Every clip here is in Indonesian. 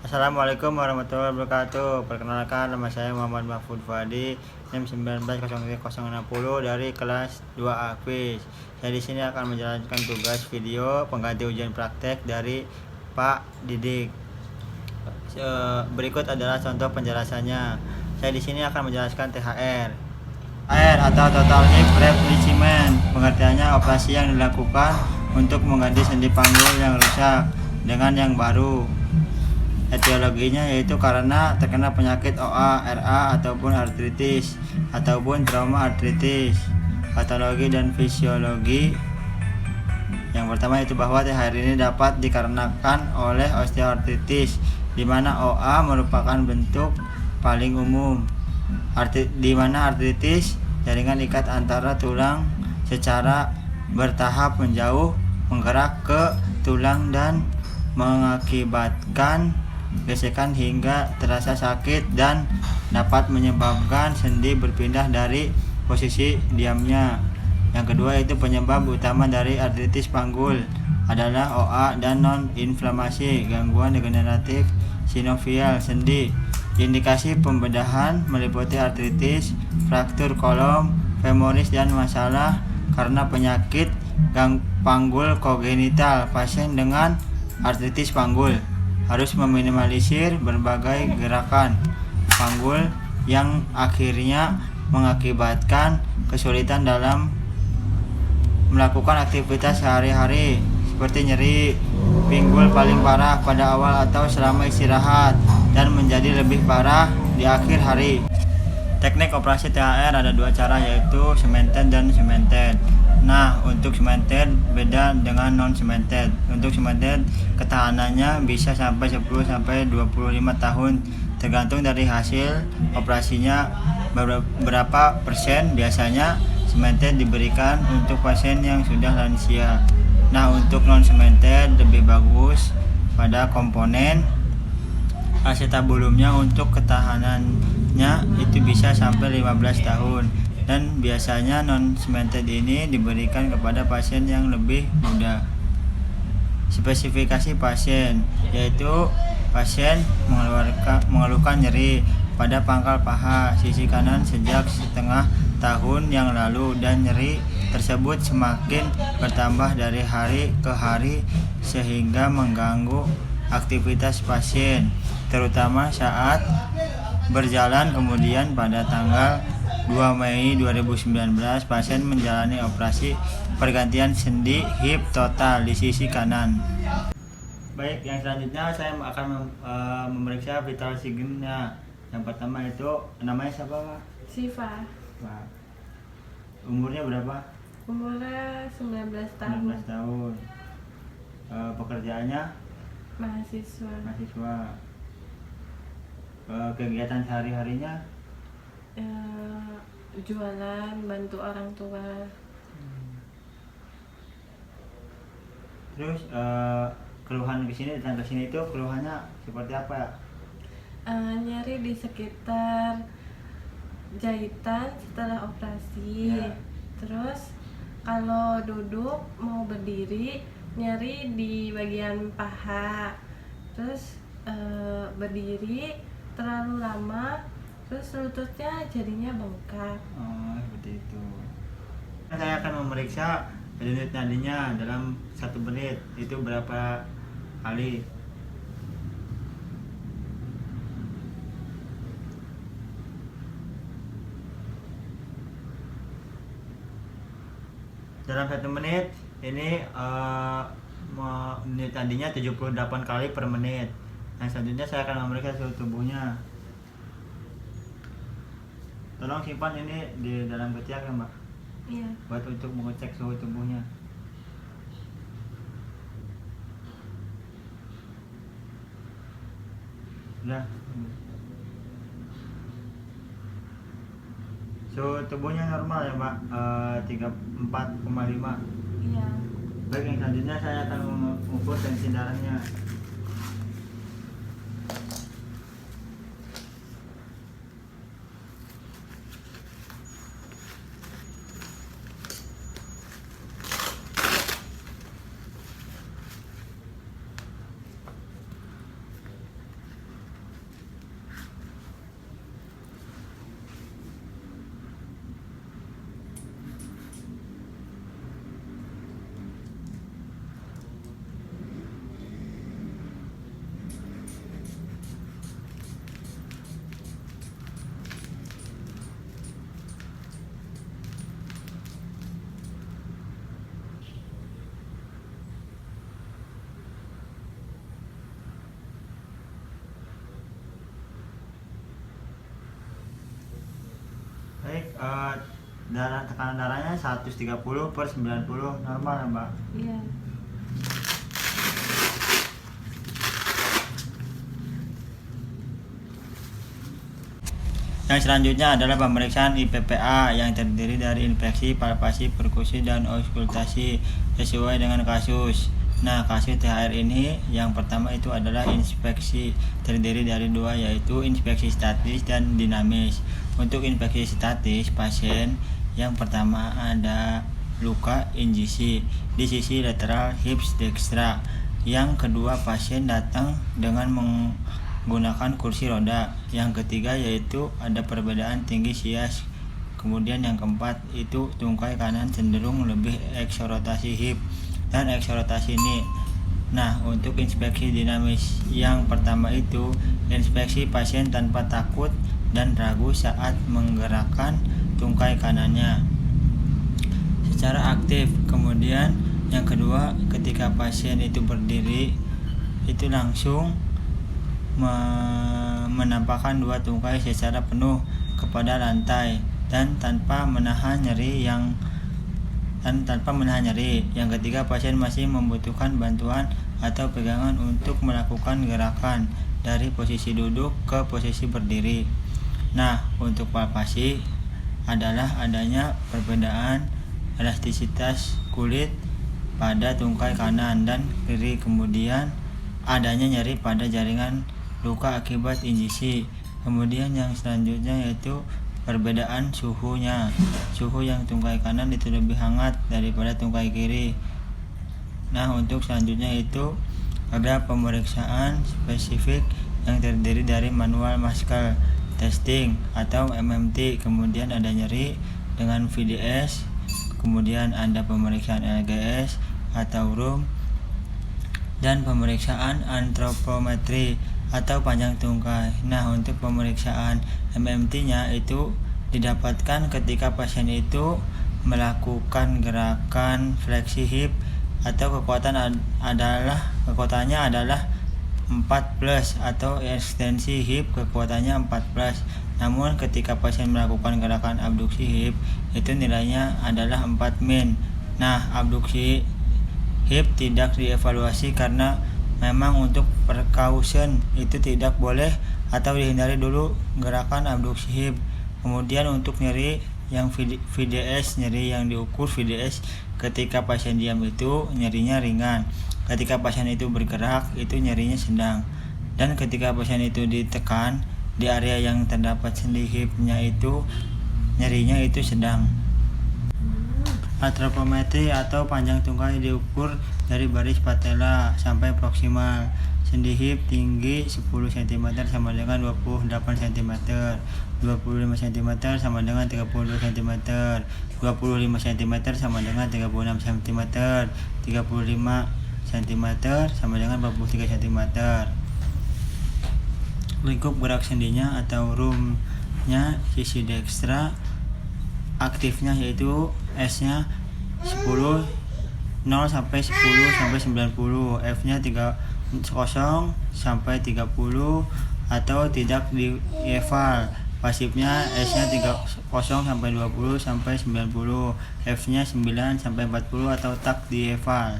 Assalamualaikum warahmatullahi wabarakatuh. Perkenalkan, nama saya Muhammad Mahfud Fadi, NIM 190060 dari kelas 2A Quiz. Saya di sini akan menjalankan tugas video pengganti ujian praktek dari Pak Didik. Berikut adalah contoh penjelasannya. Saya di sini akan menjelaskan THR. THR atau Total Hip Replacement, pengertiannya operasi yang dilakukan untuk mengganti sendi panggul yang rusak dengan yang baru. Etiologinya yaitu karena terkena penyakit OA, RA ataupun artritis ataupun trauma artritis. Patologi dan fisiologi. Yang pertama itu bahwa THR ini dapat dikarenakan oleh osteoartritis, di mana OA merupakan bentuk paling umum. Di mana artritis jaringan ikat antara tulang secara bertahap menjauh menggerak ke tulang dan mengakibatkan gesekan hingga terasa sakit dan dapat menyebabkan sendi berpindah dari posisi diamnya. Yang kedua itu penyebab utama dari artritis panggul adalah OA dan non-inflamasi, gangguan degeneratif sinovial sendi. Indikasi pembedahan meliputi artritis, fraktur kolom femoris dan masalah karena penyakit panggul kongenital. Pasien dengan artritis panggul harus meminimalisir berbagai gerakan panggul yang akhirnya mengakibatkan kesulitan dalam melakukan aktivitas sehari-hari, seperti nyeri pinggul paling parah pada awal atau selama istirahat dan menjadi lebih parah di akhir hari. Teknik operasi THR ada dua cara, yaitu cemented dan cemented. Nah, untuk cemented beda dengan non cemented. Untuk cemented ketahanannya bisa sampai 10-25 tahun, tergantung dari hasil operasinya berapa persen. Biasanya cemented diberikan untuk pasien yang sudah lansia. Nah, untuk non cemented lebih bagus pada komponen acetabulumnya. Untuk ketahanannya itu bisa sampai 15 tahun, dan biasanya non cemented ini diberikan kepada pasien yang lebih muda. Spesifikasi pasien yaitu pasien mengeluhkan nyeri pada pangkal paha sisi kanan sejak setengah tahun yang lalu, dan nyeri tersebut semakin bertambah dari hari ke hari sehingga mengganggu aktivitas pasien, terutama saat berjalan. Kemudian pada tanggal 2 Mei 2019 pasien menjalani operasi pergantian sendi hip total di sisi kanan. Baik, yang selanjutnya saya akan memeriksa vital sign-nya. Yang pertama itu namanya siapa, Pak? Siva. Pak. Umurnya berapa? Umurnya 19 tahun. 19 tahun. Pekerjaannya Mahasiswa. Kegiatan sehari-harinya Jualan, bantu orang tua. Terus keluhan datang ke sini itu keluhannya seperti apa ya? Nyeri di sekitar jahitan setelah operasi. Ya. Terus kalau duduk mau berdiri nyeri di bagian paha. Terus berdiri terlalu lama, terus lututnya jadinya bengkak. Oh, seperti itu. Saya akan memeriksa denyut nadinya dalam 1 menit. Itu berapa kali? Dalam 1 menit ini denyut nadinya 78 kali per menit. Nah, selanjutnya saya akan memeriksa suhu tubuhnya. Tolong simpan ini di dalam ketiak ya, Mbak, Iya. buat untuk mengecek suhu tubuhnya. Sudah. Suhu tubuhnya normal ya, Mbak, 34,5. Iya. Baik, yang selanjutnya saya akan mengukur tensi darahnya. tekanan darahnya 130/90 normal ya Mbak? Iya. Yang selanjutnya adalah pemeriksaan IPPA yang terdiri dari inspeksi, palpasi, perkusi, dan auskultasi sesuai dengan kasus. Nah, kasus THR ini yang pertama itu adalah inspeksi, terdiri dari dua, yaitu inspeksi statis dan dinamis. Untuk inspeksi statis, pasien yang pertama ada luka injisi di sisi lateral hips dextra. Yang kedua, pasien datang dengan menggunakan kursi roda. Yang ketiga yaitu ada perbedaan tinggi sias. Kemudian yang keempat itu tungkai kanan cenderung lebih eksorotasi hip dan eksorotasi knee. Nah, untuk inspeksi dinamis yang pertama itu inspeksi pasien tanpa takut dan ragu saat menggerakkan tungkai kanannya secara aktif. Kemudian yang kedua, ketika pasien itu berdiri itu langsung menampakkan dua tungkai secara penuh kepada lantai dan tanpa menahan nyeri. Yang ketiga, pasien masih membutuhkan bantuan atau pegangan untuk melakukan gerakan dari posisi duduk ke posisi berdiri. Nah, untuk palpasi adalah adanya perbedaan elastisitas kulit pada tungkai kanan dan kiri, kemudian adanya nyeri pada jaringan luka akibat injisi. Kemudian yang selanjutnya yaitu perbedaan suhunya. Suhu yang tungkai kanan itu lebih hangat daripada tungkai kiri. Nah, untuk selanjutnya itu ada pemeriksaan spesifik yang terdiri dari manual muscle testing atau MMT, kemudian ada nyeri dengan VDS, kemudian ada pemeriksaan LGS atau RUM, dan pemeriksaan antropometri atau panjang tungkai. Nah, untuk pemeriksaan MMT-nya itu didapatkan ketika pasien itu melakukan gerakan fleksi hip atau kekuatannya adalah 4+ atau ekstensi hip kekuatannya 4+. Namun ketika pasien melakukan gerakan abduksi hip itu nilainya adalah 4-min. Nah, abduksi hip tidak dievaluasi karena memang untuk percussion itu tidak boleh atau dihindari dulu gerakan abduksi hip. Kemudian untuk nyeri yang VDS, nyeri yang diukur VDS ketika pasien diam itu nyerinya ringan. Ketika pasien itu bergerak itu nyerinya sedang. Dan ketika pasien itu ditekan di area yang terdapat sendi hipnya itu nyerinya itu sedang. Antropometri atau panjang tungkai diukur dari baris patella sampai proksimal. Sendi hip tinggi 10 cm sama dengan 28 cm, 25 cm sama dengan 32 cm, 25 cm sama dengan 36 cm, 35 cm sama dengan 43 cm. Lingkup gerak sendinya atau RUM-nya sisi dextra aktifnya yaitu S-nya 10 sampai 10 sampai 90, F-nya 0 sampai 30 atau tidak dieval. Pasifnya S-nya 30 sampai 20 sampai 90, F-nya 9 sampai 40 atau tak dieval.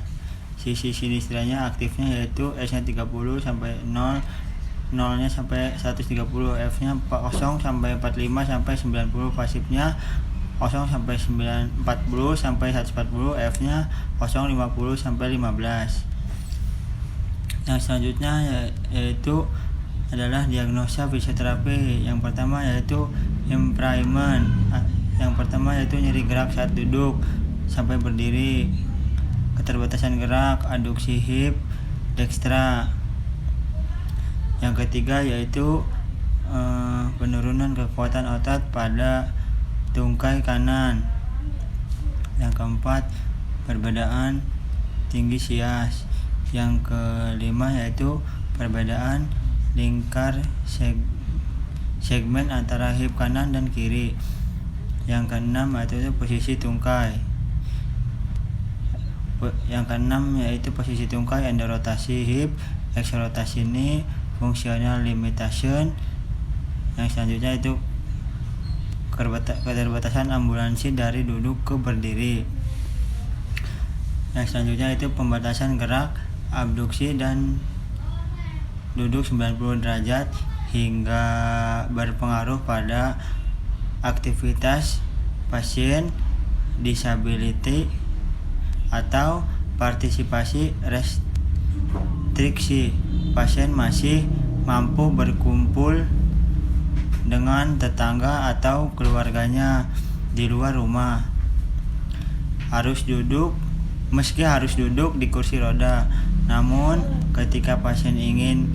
Sisi sinistranya aktifnya yaitu S-nya 30 sampai 0, 0-nya sampai 130, F-nya 0 sampai 45 sampai 90, pasifnya 0 sampai 40 sampai 140, F-nya 0 50 sampai 15. Yang selanjutnya yaitu adalah diagnosa fisioterapi. Yang pertama yaitu impairment. Yang pertama yaitu nyeri gerak saat duduk sampai berdiri, keterbatasan gerak, adduksi hip dextra. Yang ketiga yaitu penurunan kekuatan otot pada tungkai kanan. Yang keempat, perbedaan tinggi sias. Yang kelima yaitu perbedaan lingkar segmen antara hip kanan dan kiri. Yang keenam yaitu posisi tungkai. Yang keenam yaitu posisi tungkai, endorotasi hip, eksorotasi knee, functional limitation. Yang selanjutnya itu keterbatasan ambulansi dari duduk ke berdiri. Yang selanjutnya itu pembatasan gerak, abduksi dan duduk 90 derajat hingga berpengaruh pada aktivitas pasien disability atau partisipasi restriksi. Pasien masih mampu berkumpul dengan tetangga atau keluarganya di luar rumah. Meski harus duduk di kursi roda, namun ketika pasien ingin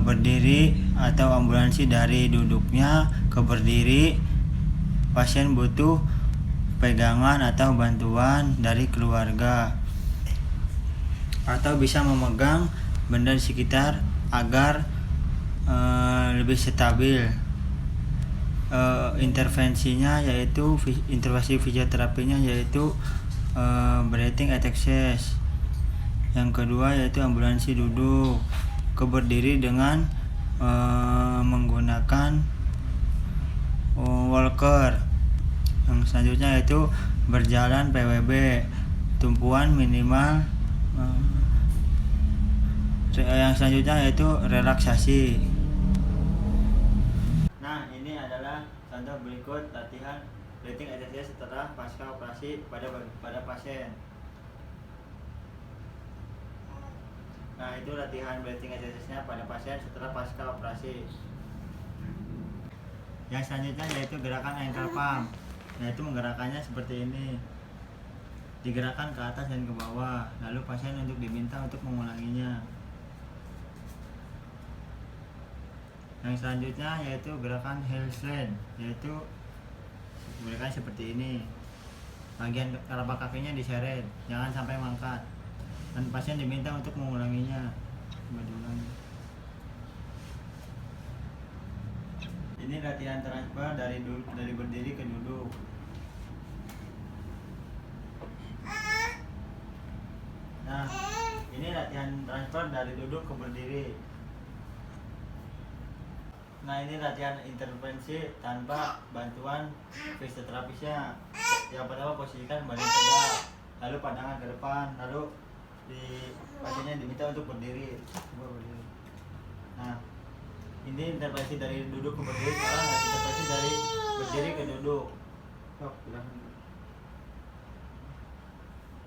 berdiri atau ambulansi dari duduknya ke berdiri, pasien butuh pegangan atau bantuan dari keluarga atau bisa memegang benda di sekitar agar lebih stabil. Intervensi fisioterapinya yaitu breathing exercise. Yang kedua yaitu ambulansi duduk ke berdiri dengan menggunakan walker. Yang selanjutnya yaitu berjalan PWB, tumpuan minimal. Yang selanjutnya yaitu relaksasi. Nah, ini adalah contoh berikut latihan breathing exercise setelah pasca operasi pada pasien. Nah, itu latihan breathing exercise-nya pada pasien setelah pasca operasi. Yang selanjutnya yaitu gerakan ankle pump. Yaitu menggerakkannya seperti ini. Digerakkan ke atas dan ke bawah, lalu pasien untuk diminta untuk mengulanginya. Yang selanjutnya yaitu gerakan handstand, yaitu gerakan seperti ini. Bagian telapak kakinya diseret, jangan sampai mangkat, dan pasien diminta untuk mengulanginya. Coba diulangi. Ini latihan transfer dari berdiri ke duduk. Nah, ini latihan transfer dari duduk ke berdiri. Nah, ini latihan intervensi tanpa bantuan fisioterapisnya. Yang pertama, posisikan badan tegak, lalu pandangan ke depan, lalu pasiennya diminta untuk berdiri. Coba berdiri. Nah, ini intervensi dari duduk ke berdiri. Sekarang intervensi dari berdiri ke duduk.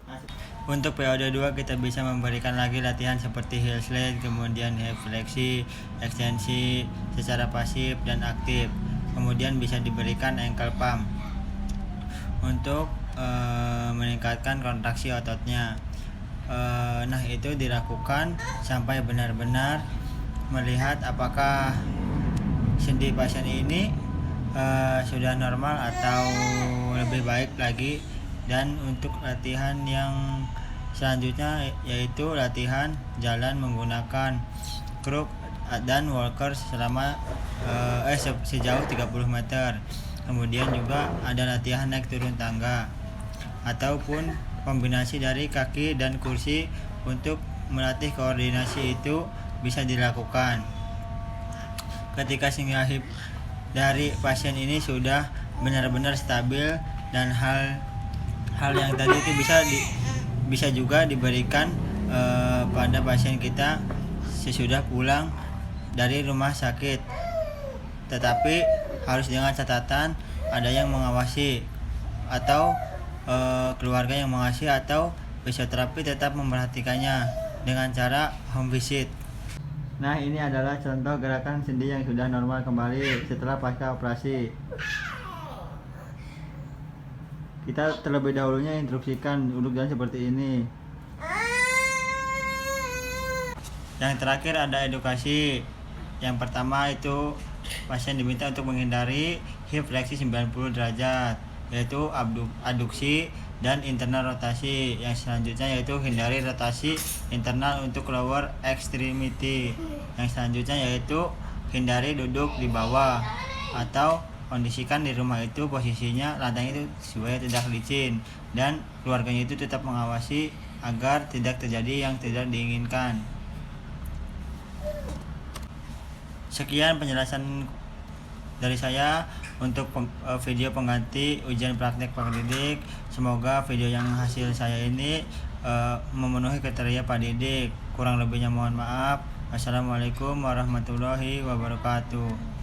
Nah, untuk periode 2 kita bisa memberikan lagi latihan seperti heel slide, kemudian hip fleksi, ekstensi secara pasif dan aktif. Kemudian bisa diberikan ankle pump untuk meningkatkan kontraksi ototnya. Nah, itu dilakukan sampai benar-benar melihat apakah sendi pasien ini sudah normal atau lebih baik lagi. Dan untuk latihan yang selanjutnya yaitu latihan jalan menggunakan kruk dan walker sejauh 30 meter. Kemudian juga ada latihan naik turun tangga ataupun kombinasi dari kaki dan kursi. Untuk melatih koordinasi itu bisa dilakukan ketika single hip dari pasien ini sudah benar-benar stabil, dan hal yang tadi itu bisa juga diberikan pada pasien kita sesudah pulang dari rumah sakit, tetapi harus dengan catatan ada yang mengawasi atau keluarga yang mengawasi, atau fisioterapi tetap memperhatikannya dengan cara home visit. Nah, ini adalah contoh gerakan sendi yang sudah normal kembali setelah pasca operasi. Kita terlebih dahulunya instruksikan duduk dan seperti ini. Yang terakhir ada edukasi. Yang pertama itu pasien diminta untuk menghindari hip fleksi 90 derajat, yaitu abduksi dan internal rotasi. Yang selanjutnya yaitu hindari rotasi internal untuk lower extremity. Yang selanjutnya yaitu hindari duduk di bawah, atau kondisikan di rumah itu posisinya lantai itu supaya tidak licin, dan keluarganya itu tetap mengawasi agar tidak terjadi yang tidak diinginkan. Sekian penjelasan dari saya untuk video pengganti ujian praktek Pak Didik. Semoga video yang hasil saya ini memenuhi kriteria Pak Didik. Kurang lebihnya mohon maaf. Wassalamualaikum warahmatullahi wabarakatuh.